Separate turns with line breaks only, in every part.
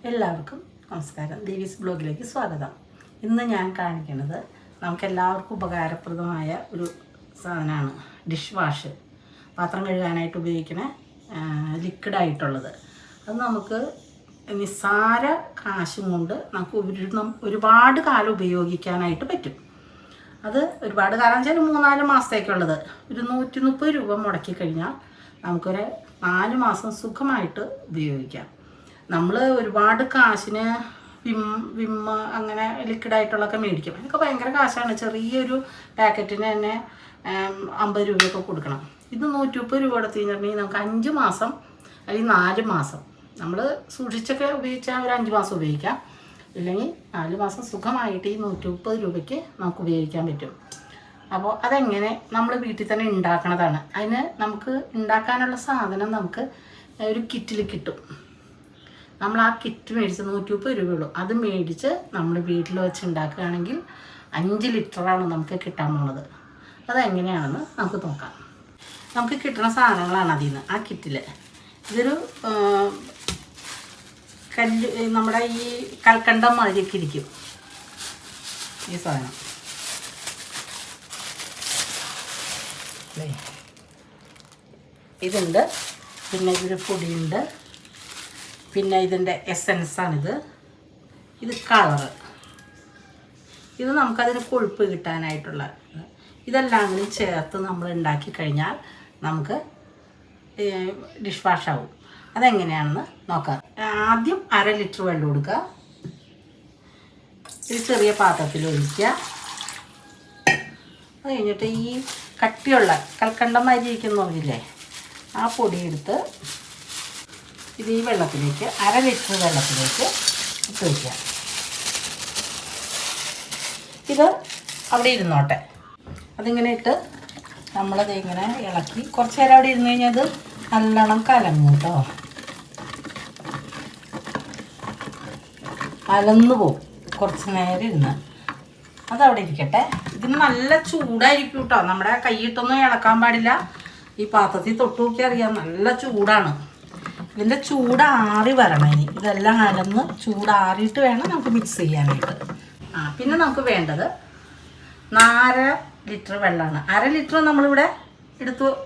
എല്ലാവർക്കും നമസ്കാരം. ദേവീസ് ബ്ലോഗിലേക്ക് സ്വാഗതം. ഇന്ന് ഞാൻ കാണിക്കുന്നത് നമുക്കെല്ലാവർക്കും ഉപകാരപ്രദമായ ഒരു സാധനമാണ് ഡിഷ് വാഷ്. പാത്രം കഴുകാനായിട്ട് ഉപയോഗിക്കുന്ന ലിക്വിഡായിട്ടുള്ളത്. അത് നമുക്ക് നിസ്സാര കാശും കൊണ്ട് നമുക്ക് ഒരുപാട് കാലം ഉപയോഗിക്കാനായിട്ട് പറ്റും. അത് ഒരുപാട് കാലം വെച്ചാൽ 3-4 മാസത്തേക്കുള്ളത്. ഒരു 130 രൂപ മുടക്കി കഴിഞ്ഞാൽ നമുക്കൊരു 4 മാസം സുഖമായിട്ട് ഉപയോഗിക്കാം. നമ്മൾ ഒരുപാട് കാശിന് വിമ്മ അങ്ങനെ ലിക്വിഡായിട്ടുള്ളതൊക്കെ മേടിക്കും. അതൊക്കെ ഭയങ്കര കാശാണ്. ചെറിയൊരു പാക്കറ്റിന് തന്നെ 50 രൂപയൊക്കെ കൊടുക്കണം. ഇത് 130 രൂപ കൊടുത്ത് കഴിഞ്ഞിട്ടുണ്ടെങ്കിൽ നമുക്ക് 5 മാസം അല്ലെങ്കിൽ 4 മാസം നമ്മൾ സൂക്ഷിച്ചൊക്കെ ഉപയോഗിച്ചാൽ ഒരു 5 മാസം ഉപയോഗിക്കാം. ഇല്ലെങ്കിൽ 4 മാസം സുഖമായിട്ട് ഈ 130 രൂപയ്ക്ക് നമുക്ക് ഉപയോഗിക്കാൻ പറ്റും. അപ്പോൾ അതെങ്ങനെ നമ്മൾ വീട്ടിൽ തന്നെ ഉണ്ടാക്കണതാണ്. അതിന് നമുക്ക് ഉണ്ടാക്കാനുള്ള സാധനം നമുക്ക് ഒരു കിറ്റിൽ കിട്ടും. നമ്മൾ ആ കിറ്റ് മേടിച്ച് 130 രൂപയുള്ളൂ. അത് മേടിച്ച് നമ്മൾ വീട്ടിൽ വെച്ച് ഉണ്ടാക്കുകയാണെങ്കിൽ 5 ലിറ്ററാണ് നമുക്ക് കിട്ടാൻ പോകുന്നത്. അതെങ്ങനെയാണെന്ന് നമുക്ക് നോക്കാം. നമുക്ക് കിട്ടുന്ന സാധനങ്ങളാണ് അതിൽ നിന്ന് ആ കിറ്റിൽ. ഇതൊരു നമ്മുടെ ഈ കൽക്കണ്ടം മാതിരിയൊക്കെ ഇരിക്കും ഈ സാധനം. ഇതുണ്ട്, പിന്നെ ഇതൊരു പൊടിയുണ്ട്, പിന്നെ ഇതിൻ്റെ എസൻസാണിത്. ഇത് കളറ്. ഇത് നമുക്കതിന് കൊഴുപ്പ് കിട്ടാനായിട്ടുള്ള ഇതെല്ലാം കൂടി ചേർത്ത് നമ്മൾ ഉണ്ടാക്കി കഴിഞ്ഞാൽ നമുക്ക് ഡിഷ് വാഷ് ആവും. അതെങ്ങനെയാണെന്ന് നോക്കാം. ആദ്യം 1/2 ലിറ്റർ വെള്ളം കൊടുക്കുക. ഒരു ചെറിയ പാത്രത്തിൽ ഒഴിക്കുക. അത് കഴിഞ്ഞിട്ട് ഈ കട്ടിയുള്ള കൽക്കണ്ടം മാതിരി ഇരിക്കുന്നു പറഞ്ഞില്ലേ, ആ പൊടിയെടുത്ത് ഇത് ഈ വെള്ളത്തിലേക്ക് 1/2 ലിറ്റർ വെള്ളത്തിലേക്ക് ഇട്ട് വയ്ക്കുക. ഇത് അവിടെ ഇരുന്നോട്ടെ. അതിങ്ങനെ ഇട്ട് നമ്മളത് ഇങ്ങനെ ഇളക്കി കുറച്ച് നേരം അവിടെ ഇരുന്ന് കഴിഞ്ഞാൽ അത് നല്ലോണം കലങ്ങും കേട്ടോ. കലന്നു പോവും കുറച്ച് നേരം ഇരുന്ന്. അതവിടെ ഇരിക്കട്ടെ. ഇതിന് നല്ല ചൂടായിരിക്കും കേട്ടോ. നമ്മുടെ കൈയിട്ടൊന്നും ഇളക്കാൻ പാടില്ല. ഈ പാത്രത്തിൽ തൊട്ട് നോക്കി അറിയാം, നല്ല ചൂടാണ്. ഇതിൻ്റെ ചൂടാറി വരണം. ഇനി ഇതെല്ലാം കലന്ന് ചൂടാറിയിട്ട് വേണം നമുക്ക് മിക്സ് ചെയ്യാനായിട്ട്. പിന്നെ നമുക്ക് വേണ്ടത് 4 ലിറ്റർ വെള്ളമാണ്. 1/2 ലിറ്റർ നമ്മളിവിടെ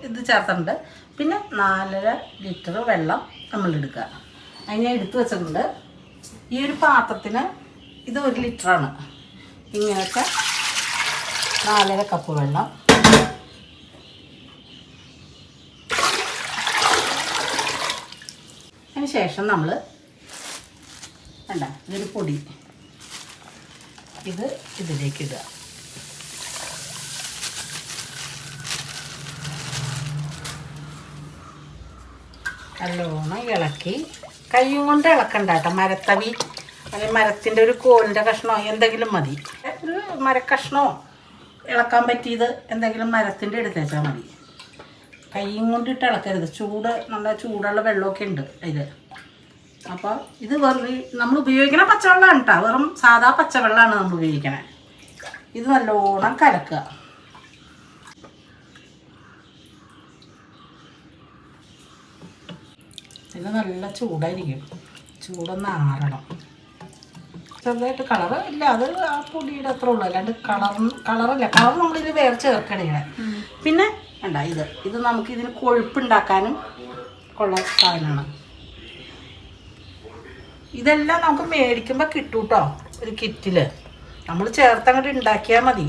ഇത് ചേർത്തിട്ടുണ്ട്. പിന്നെ 4 ലിറ്റർ വെള്ളം നമ്മൾ എടുക്കുക. അത് ഞാൻ എടുത്തു വെച്ചിട്ടുണ്ട്. ഈ ഒരു പാത്രത്തിന് ഇത് 1 ലിറ്ററാണ്. ഇങ്ങനത്തെ 4.5 കപ്പ് വെള്ളം. അതിന് ശേഷം നമ്മൾ വേണ്ട ഇതൊരു പൊടി ഇതിലേക്ക് ഇടുക. നല്ലോണം ഇളക്കി, കൈയും കൊണ്ട് ഇളക്കണ്ട കേട്ടോ. മരത്തവി അല്ലെങ്കിൽ മരത്തിൻ്റെ ഒരു കോലിൻ്റെ കഷ്ണമോ എന്തെങ്കിലും മതി. ഒരു മരക്കഷ്ണമോ ഇളക്കാൻ പറ്റിയത് എന്തെങ്കിലും മരത്തിൻ്റെ എടുത്തേച്ചാൽ മതി. കൈയും കൊണ്ടിട്ട് ഇളക്കരുത്. നല്ല ചൂടുള്ള വെള്ളമൊക്കെ ഉണ്ട് അതിൽ. അപ്പോൾ ഇത് നമ്മൾ ഉപയോഗിക്കണ പച്ചവെള്ളമാണ് കേട്ടോ. വെറും സാധാ പച്ചവെള്ളമാണ് നമ്മൾ ഉപയോഗിക്കണേ. ഇത് നല്ലോണം കലക്കുക. ഇത് നല്ല ചൂടായിരിക്കും. ചൂടൊന്ന് ആറണം. ചെറുതായിട്ട് കളറ് ഇല്ല, അത് ആ പൊടിയുടെ അത്ര ഉള്ളൂ. അല്ലാണ്ട് കളറല്ല. കളർ നമ്മളിത് വേറെ ചേർക്കണേ. പിന്നെ വേണ്ട ഇത് നമുക്ക് ഇതിന് കൊഴുപ്പുണ്ടാക്കാനും ഉള്ള സാധനമാണ്. ഇതെല്ലാം നമുക്ക് മേടിക്കുമ്പോൾ കിട്ടും കേട്ടോ. ഒരു കിറ്റിൽ നമ്മൾ ചേർത്തങ്ങോട്ട് ഉണ്ടാക്കിയാൽ മതി.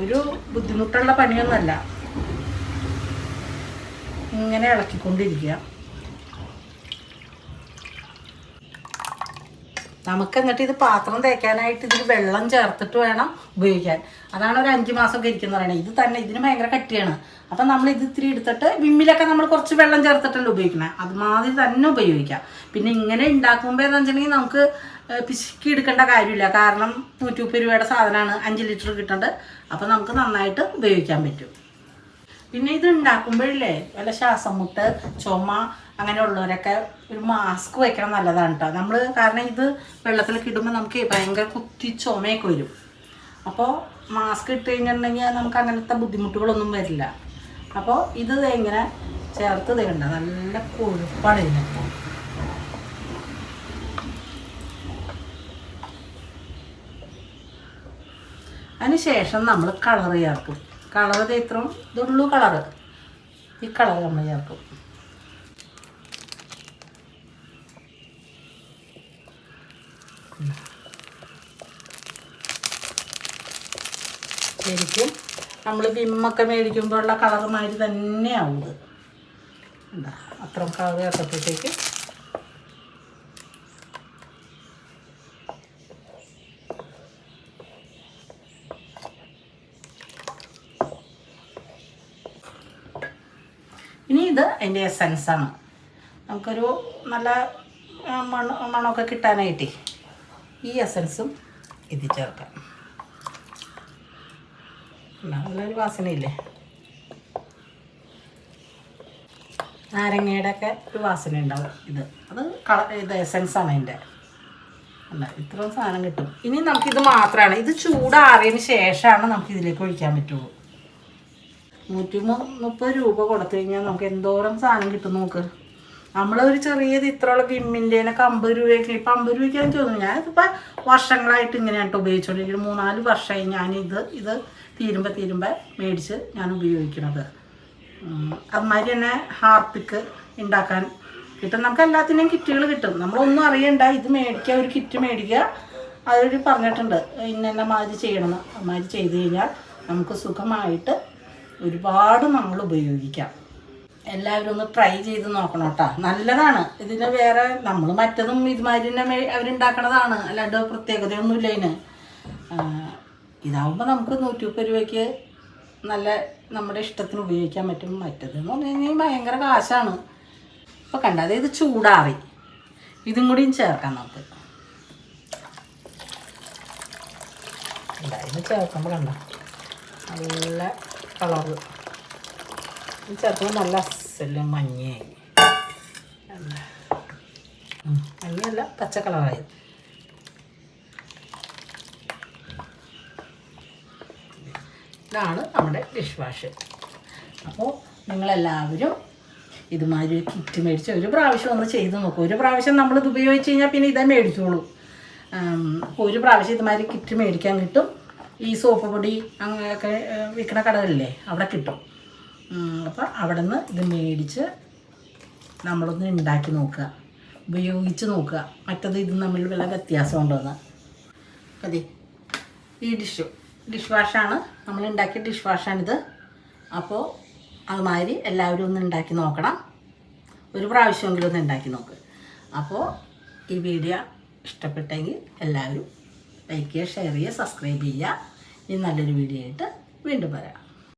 ഒരു ബുദ്ധിമുട്ടുള്ള പണിയൊന്നുമല്ല. ഇങ്ങനെ ഇളക്കിക്കൊണ്ടിരിക്കുക. നമുക്ക് എന്നിട്ട് ഇത് പാത്രം തേക്കാനായിട്ട് ഇതിൽ വെള്ളം ചേർത്തിട്ട് വേണം ഉപയോഗിക്കാൻ. അതാണ് ഒരു 5 മാസമൊക്കെ ഇരിക്കുന്നത് പറയണത്. ഇത് തന്നെ ഇതിന് ഭയങ്കര കട്ടിയാണ്. അപ്പം നമ്മൾ ഇത് ഇത്തിരി എടുത്തിട്ട് വിമ്മിലൊക്കെ നമ്മൾ കുറച്ച് വെള്ളം ചേർത്തിട്ടല്ലേ ഉപയോഗിക്കണേ. അതുമാതിരി തന്നെ ഉപയോഗിക്കാം. പിന്നെ ഇങ്ങനെ ഉണ്ടാക്കുമ്പോൾ എന്ന് വെച്ചിട്ടുണ്ടെങ്കിൽ നമുക്ക് പിശുക്കി എടുക്കേണ്ട കാര്യമില്ല. കാരണം 130 രൂപയുടെ സാധനമാണ്, 5 ലിറ്റർ കിട്ടുന്നുണ്ട്. അപ്പം നമുക്ക് നന്നായിട്ട് ഉപയോഗിക്കാൻ പറ്റും. പിന്നെ ഇത് ഉണ്ടാക്കുമ്പോഴില്ലേ വല്ല ശ്വാസം മുട്ട്, ചുമ അങ്ങനെയുള്ളവരൊക്കെ ഒരു മാസ്ക് വയ്ക്കണം, നല്ലതാണ് കേട്ടോ. നമ്മൾ കാരണം ഇത് വെള്ളത്തിലൊക്കെ ഇടുമ്പോൾ നമുക്ക് ഭയങ്കര കുത്തി ചുമയൊക്കെ വരും. അപ്പോൾ മാസ്ക് ഇട്ട് കഴിഞ്ഞിട്ടുണ്ടെങ്കിൽ നമുക്ക് അങ്ങനത്തെ ബുദ്ധിമുട്ടുകളൊന്നും വരില്ല. അപ്പോൾ ഇത് ഇങ്ങനെ ചേർത്ത് തേണ്ട നല്ല കൊഴുപ്പാണ് ഇതിന്. അതിന് ശേഷം നമ്മൾ കളർ ചേർക്കും. കളർ ഇത്രയും ഇതുള്ളൂ കളറ്. ഈ കളർ നമ്മൾ ചേർക്കും. ശരിക്കും നമ്മൾ വിമ്മൊക്കെ മേടിക്കുമ്പോഴുള്ള കളർ മാതിരി തന്നെയാവും ഇത്. എന്താ അത്രയും കളർ ചേർത്തപ്പോഴത്തേക്ക് ഇനി ഇത് അതിൻ്റെ എസൻസാണ്. നമുക്കൊരു നല്ല മണമൊക്കെ കിട്ടാനായിട്ടേ ഈ എസൻസും ഇത് ചേർക്കാം. നല്ലൊരു വാസനയില്ലേ? നാരങ്ങയുടെ ഒക്കെ ഒരു വാസന ഉണ്ടാവും. ഇത് എസൻസാണ് അതിൻ്റെ. അല്ല ഇത്രയും സാധനം കിട്ടും. ഇനി നമുക്കിത് മാത്രമാണ്. ഇത് ചൂടാറിയതിന് ശേഷമാണ് നമുക്കിതിലേക്ക് ഒഴിക്കാൻ പറ്റുള്ളൂ. 130 രൂപ കൊടുത്തു കഴിഞ്ഞാൽ നമുക്ക് എന്തോരം സാധനം കിട്ടും നോക്ക്. നമ്മളൊരു ചെറിയത് ഇത്രയുള്ള വിമ്മിൻ്റെനൊക്കെ 50 രൂപയ്ക്ക്, ഇപ്പം 50 രൂപയ്ക്കാണ് തോന്നുന്നു. ഞാനിതിപ്പോൾ വർഷങ്ങളായിട്ട് ഇങ്ങനെയായിട്ട് ഉപയോഗിച്ചുകൊണ്ടിരിക്കുന്നത്. 4-4 വർഷമായി ഞാനിത് തീരുമ്പോൾ മേടിച്ച് ഞാൻ ഉപയോഗിക്കുന്നത്. അതുമാതിരി തന്നെ ഹാർപ്പിക്ക് ഉണ്ടാക്കാൻ കിട്ടും. നമുക്ക് എല്ലാത്തിൻ്റെയും കിറ്റുകൾ കിട്ടും. നമ്മളൊന്നും അറിയണ്ട, ഇത് മേടിക്കുക, ഒരു കിറ്റ് മേടിക്കുക. അതൊരു പറഞ്ഞിട്ടുണ്ട് ഇന്ന മാതിരി ചെയ്യണമെന്ന്. അതുമാതിരി ചെയ്ത് കഴിഞ്ഞാൽ നമുക്ക് സുഖമായിട്ട് ഒരുപാട് നമ്മൾ ഉപയോഗിക്കാം. എല്ലാവരും ഒന്ന് ട്രൈ ചെയ്ത് നോക്കണം കേട്ടോ. നല്ലതാണ്. ഇതിന് വേറെ നമ്മൾ മറ്റതും ഇതുമാതിരി തന്നെ അവരുണ്ടാക്കണതാണ്, അല്ലാണ്ട് പ്രത്യേകതയൊന്നുമില്ല ഇതിന്. ഇതാവുമ്പോൾ നമുക്ക് 130 രൂപയ്ക്ക് നല്ല നമ്മുടെ ഇഷ്ടത്തിന് ഉപയോഗിക്കാൻ പറ്റും. മറ്റതെന്ന് പറഞ്ഞു കഴിഞ്ഞാൽ ഭയങ്കര കാശാണ്. ഇപ്പോൾ കണ്ട ഇത് ചൂടാറി. ഇതും കൂടിയും ചേർക്കാം നമുക്ക്. ഇത് ചേർക്കുമ്പോൾ കണ്ട നല്ല കളറ്. ഇത് ചേർക്കുമ്പോൾ നല്ല അസല് മഞ്ഞയായി. മഞ്ഞയല്ല, പച്ച കളറായി. ഇതാണ് നമ്മുടെ ഡിഷ് വാഷ്. അപ്പോൾ നിങ്ങളെല്ലാവരും ഇതുമാതിരി ഒരു കിറ്റ് മേടിച്ച് ഒരു പ്രാവശ്യം ഒന്ന് ചെയ്ത് നോക്കും. ഒരു പ്രാവശ്യം നമ്മളിത് ഉപയോഗിച്ച് കഴിഞ്ഞാൽ പിന്നെ ഇതേ മേടിച്ചോളൂ. ഒരു പ്രാവശ്യം ഇതുമാതിരി കിറ്റ് മേടിക്കാൻ കിട്ടും. ഈ സോപ്പ് പൊടി അങ്ങനെയൊക്കെ വിൽക്കണ കടകളില്ലേ, അവിടെ കിട്ടും. അപ്പോൾ അവിടെ നിന്ന് ഇത് മേടിച്ച് നമ്മളൊന്ന് ഉണ്ടാക്കി നോക്കുക, ഉപയോഗിച്ച് നോക്കുക. മറ്റത് ഇതും തമ്മിൽ വല്ല വ്യത്യാസം ഉണ്ടോയെന്ന്. അതെ, ഈ ഡിഷ് വാഷാണ് നമ്മൾ ഉണ്ടാക്കിയ ഡിഷ് വാഷാണിത്. അപ്പോൾ അതുമാതിരി എല്ലാവരും ഒന്ന് ഉണ്ടാക്കി നോക്കണം. ഒരു പ്രാവശ്യമെങ്കിലും ഒന്ന് ഉണ്ടാക്കി നോക്ക്. അപ്പോൾ ഈ വീഡിയോ ഇഷ്ടപ്പെട്ടെങ്കിൽ എല്ലാവരും ലൈക്ക് ചെയ്യുക, ഷെയർ ചെയ്യുക, സബ്സ്ക്രൈബ് ചെയ്യുക. ഇനി നല്ലൊരു വീഡിയോ ആയിട്ട് വീണ്ടും വരാം.